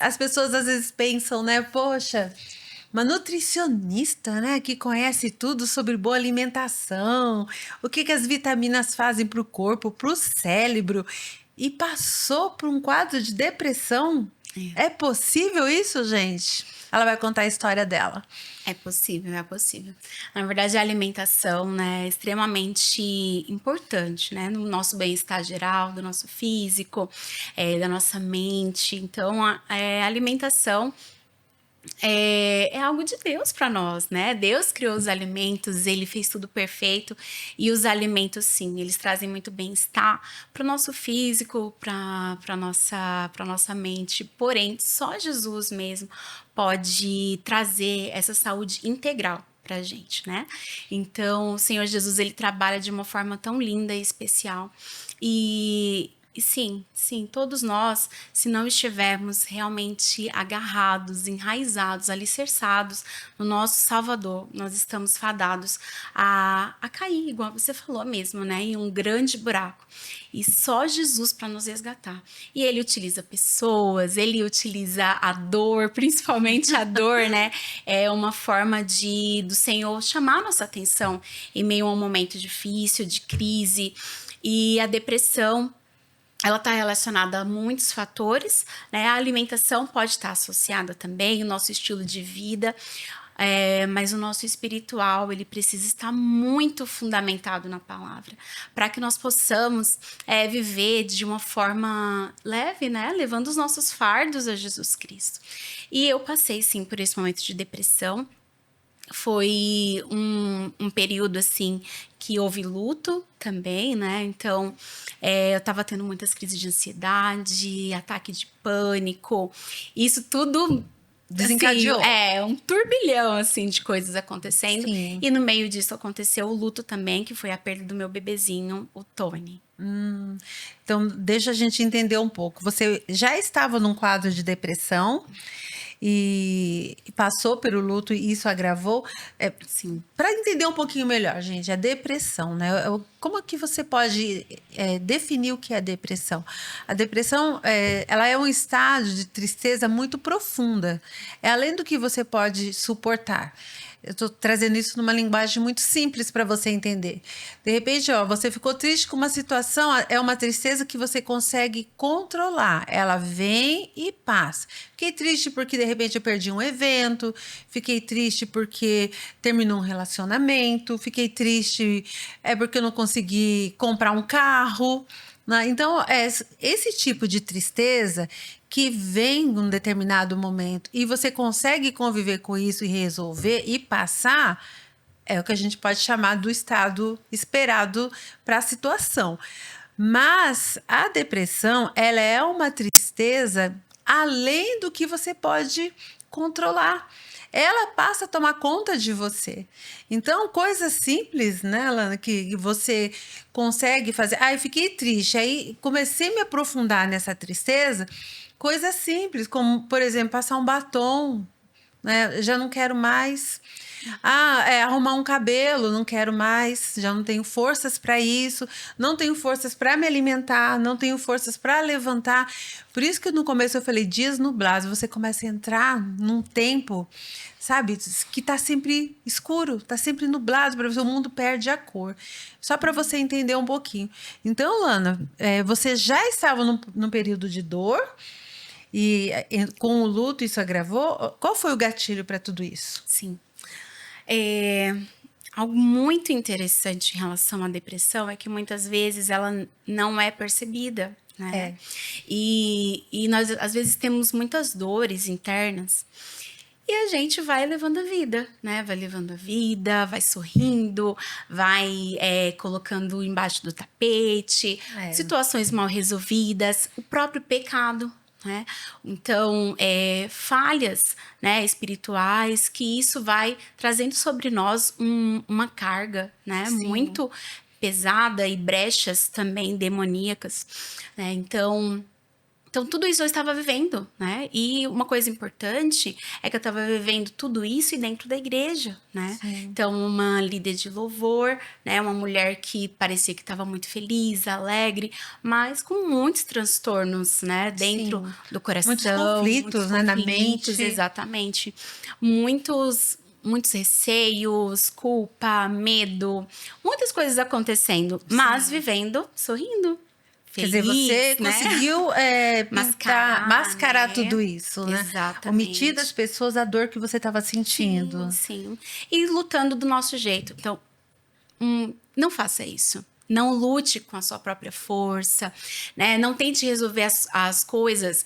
As pessoas às vezes pensam, né? Poxa, uma nutricionista, né, que conhece tudo sobre boa alimentação, o que que as vitaminas fazem para o corpo, para o cérebro, e passou por um quadro de depressão. É. É possível isso, gente? Ela vai contar a história dela. É possível, é possível. Na verdade, a alimentação, né, é extremamente importante, né, no nosso bem-estar geral, do nosso físico, da nossa mente. Então, a alimentação é algo de Deus para nós, né? Deus criou os alimentos, ele fez tudo perfeito e os alimentos, sim, eles trazem muito bem-estar para o nosso físico, para nossa mente. Porém, só Jesus mesmo pode trazer essa saúde integral pra gente, né? Então, o Senhor Jesus, ele trabalha de uma forma tão linda e especial. E sim, sim, todos nós, se não estivermos realmente agarrados, enraizados, alicerçados no nosso Salvador, nós estamos fadados a cair, igual você falou mesmo, né? Em um grande buraco. E só Jesus para nos resgatar. E ele utiliza pessoas, ele utiliza a dor, principalmente a dor, né? É uma forma do Senhor chamar nossa atenção em meio a um momento difícil, de crise. E a depressão, ela está relacionada a muitos fatores, né? A alimentação pode estar associada também, o nosso estilo de vida, mas o nosso espiritual, ele precisa estar muito fundamentado na palavra, para que nós possamos viver de uma forma leve, né? Levando os nossos fardos a Jesus Cristo. E eu passei, sim, por esse momento de depressão. Foi um período, assim, que houve luto também, né? Então, eu tava tendo muitas crises de ansiedade, ataque de pânico. Isso tudo, assim, Desencadeou. um turbilhão, assim, de coisas acontecendo. Sim. E no meio disso aconteceu o luto também, que foi a perda do meu bebezinho, o Tony. Então, deixa a gente entender um pouco. Você já estava num quadro de depressão e passou pelo luto e isso agravou. Sim. Para entender um pouquinho melhor, gente, a depressão, né? Como que você pode definir o que é depressão? A depressão, ela é um estado de tristeza muito profunda. É além do que você pode suportar. Eu estou trazendo isso numa linguagem muito simples para você entender. De repente, ó, você ficou triste com uma situação, é uma tristeza que você consegue controlar. Ela vem e passa. Fiquei triste porque de repente eu perdi um evento, fiquei triste porque terminou um relacionamento, fiquei triste porque eu não consegui comprar um carro, né? Então, é esse tipo de tristeza que vem num determinado momento e você consegue conviver com isso e resolver e passar, é o que a gente pode chamar do estado esperado para a situação. Mas a depressão, ela é uma tristeza além do que você pode controlar. Ela passa a tomar conta de você. Então, coisas simples, né, Lana, que você consegue fazer. Ah, eu fiquei triste. Aí comecei a me aprofundar nessa tristeza. Coisas simples, como, por exemplo, passar um batom, né? Já não quero mais. Ah, arrumar um cabelo, não quero mais, já não tenho forças para isso, não tenho forças para me alimentar, não tenho forças para levantar. Por isso que no começo eu falei dias nublados, você começa a entrar num tempo, sabe, que tá sempre escuro, tá sempre nublado, para você, o mundo perde a cor. Só para você entender um pouquinho. Então, Lana, você já estava num período de dor, e com o luto isso agravou. Qual foi o gatilho para tudo isso? Sim. Algo muito interessante em relação à depressão é que muitas vezes ela não é percebida, né? É. E nós, às vezes, temos muitas dores internas e a gente vai levando a vida, né? Vai levando a vida, vai sorrindo, vai colocando embaixo do tapete, É. situações mal resolvidas, o próprio pecado, né? Então, falhas, né, espirituais, que isso vai trazendo sobre nós uma carga, né, Sim. muito pesada e brechas também demoníacas, né? Então, Então, tudo isso eu estava vivendo, né? E uma coisa importante é que eu estava vivendo tudo isso dentro da igreja, né? Sim. Então, uma líder de louvor, né? Uma mulher que parecia que estava muito feliz, alegre, mas com muitos transtornos, né? Dentro Sim. do coração. Muitos conflitos, né, na mente. Exatamente. Muitos receios, culpa, medo, muitas coisas acontecendo, mas vivendo, sorrindo. Quer dizer, você Feliz, né? conseguiu mascarar né? tudo isso, né? Exatamente. Omitir das pessoas a dor que você estava sentindo. Sim. E lutando do nosso jeito. Então, não faça isso. Não lute com a sua própria força, né? Não tente resolver as coisas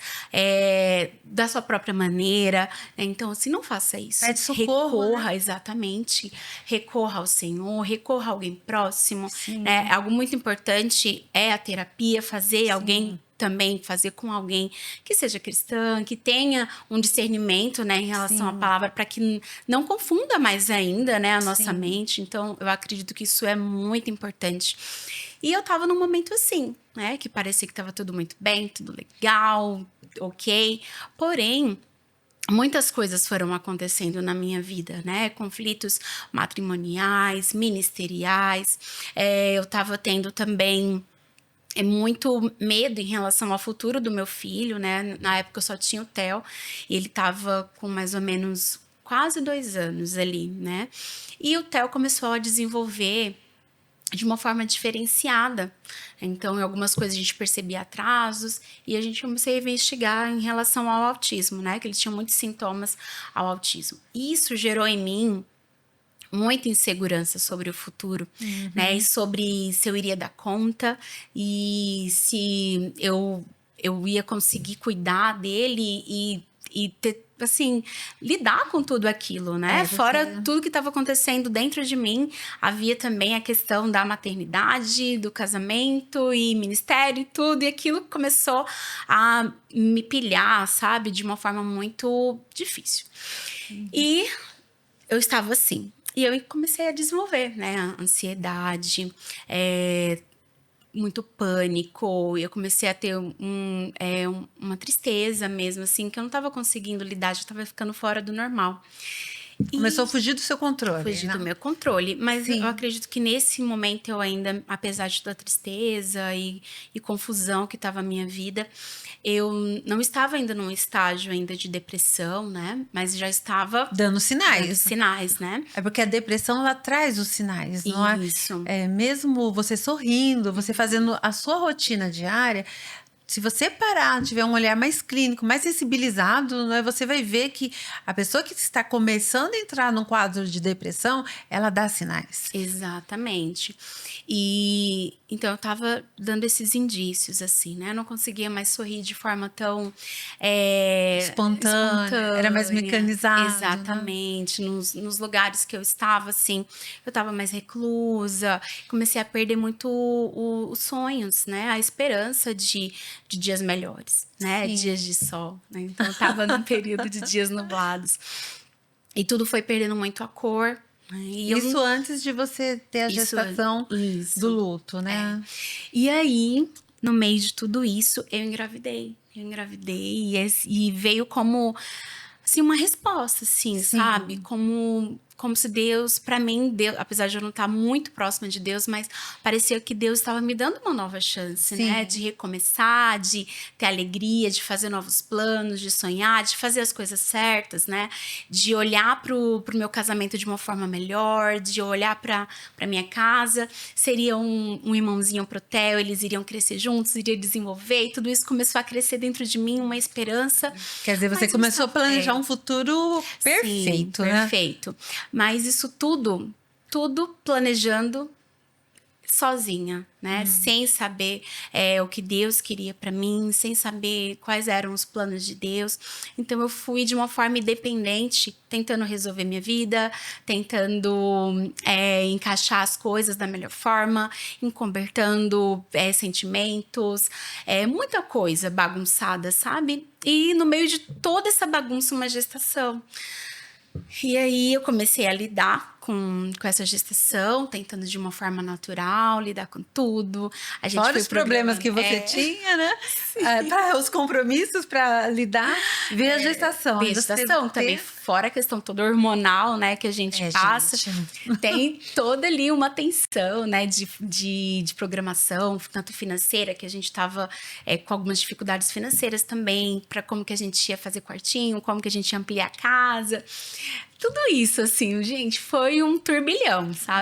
da sua própria maneira. Né? Então, assim, não faça isso. Pede socorro, recorra, né? Exatamente. Recorra ao Senhor, recorra a alguém próximo. Sim. Né? Algo muito importante é a terapia, fazer alguém também fazer com alguém que seja cristã, que tenha um discernimento, né, em relação à palavra, para que não confunda mais ainda, né, a nossa mente. Então, eu acredito que isso é muito importante. E eu tava num momento assim, né, que parecia que tava tudo muito bem, tudo legal, ok. Porém, muitas coisas foram acontecendo na minha vida, né? Conflitos matrimoniais, ministeriais. Eu tava tendo também muito medo em relação ao futuro do meu filho, né? Na época eu só tinha o Theo e ele tava com mais ou menos quase 2 anos ali, né? E o Theo começou a desenvolver de uma forma diferenciada. Então, em algumas coisas a gente percebia atrasos e a gente começou a investigar em relação ao autismo, né? Que ele tinha muitos sintomas ao autismo. Isso gerou em mim muita insegurança sobre o futuro, né? E sobre se eu iria dar conta e se eu ia conseguir cuidar dele e ter, assim, lidar com tudo aquilo, né? Fora tudo que estava acontecendo dentro de mim, havia também a questão da maternidade, do casamento e ministério e tudo, e aquilo começou a me pilhar, sabe? De uma forma muito difícil. E eu estava assim. E eu comecei a desenvolver, né? A ansiedade, muito pânico. Eu comecei a ter uma tristeza mesmo, assim, que eu não estava conseguindo lidar, já estava ficando fora do normal. Começou a fugir do seu controle. Fugir do meu controle. Mas Sim. eu acredito que nesse momento eu ainda, apesar de toda a tristeza e confusão que estava a minha vida, eu não estava ainda num estágio ainda de depressão, né? Mas já estava dando sinais. Dando sinais, né? É porque a depressão, ela traz os sinais, não é? Isso. Mesmo você sorrindo, você fazendo a sua rotina diária, se você parar, tiver um olhar mais clínico, mais sensibilizado, né, você vai ver que a pessoa que está começando a entrar num quadro de depressão, ela dá sinais. Exatamente. E então eu tava dando esses indícios, assim, né? Eu não conseguia mais sorrir de forma tão Espontânea, era mais mecanizado. Exatamente. Né? Nos lugares que eu estava, assim, eu tava mais reclusa, comecei a perder muito os sonhos, né? A esperança de dias melhores, né? Sim. Dias de sol, né? Então eu tava num período de dias nublados. E tudo foi perdendo muito a cor. E isso antes de você ter a gestação do luto, né? E aí, no meio de tudo isso, eu engravidei. E veio como, assim, uma resposta, assim, sabe? Como se Deus, para mim, Deus, apesar de eu não estar muito próxima de Deus, mas parecia que Deus estava me dando uma nova chance, né? De recomeçar, de ter alegria, de fazer novos planos, de sonhar, de fazer as coisas certas, né? De olhar pro meu casamento de uma forma melhor, de olhar pra minha casa. Seria um irmãozinho pro Theo, eles iriam crescer juntos, iriam desenvolver, e tudo isso começou a crescer dentro de mim, uma esperança. Quer dizer, você começou a planejar um futuro perfeito, Sim, né? Perfeito. Mas isso tudo planejando sozinha, né? Sem saber o que Deus queria para mim, sem saber quais eram os planos de Deus. Então eu fui de uma forma independente, tentando resolver minha vida, tentando encaixar as coisas da melhor forma, encobertando sentimentos, muita coisa bagunçada, sabe? E no meio de toda essa bagunça, uma gestação. E aí eu comecei a lidar com essa gestação, tentando de uma forma natural, lidar com tudo. A gente Fora foi os problemas que você tinha, né? Para os compromissos para lidar, ver a gestação. Ver a Aí você gestação ter- também, fora a questão toda hormonal, né, que a gente passa. gente. Tem toda ali uma tensão, né, de programação, tanto financeira, que a gente estava com algumas dificuldades financeiras também, para como que a gente ia fazer quartinho, como que a gente ia ampliar a casa. Tudo isso, assim, gente, foi um turbilhão, sabe?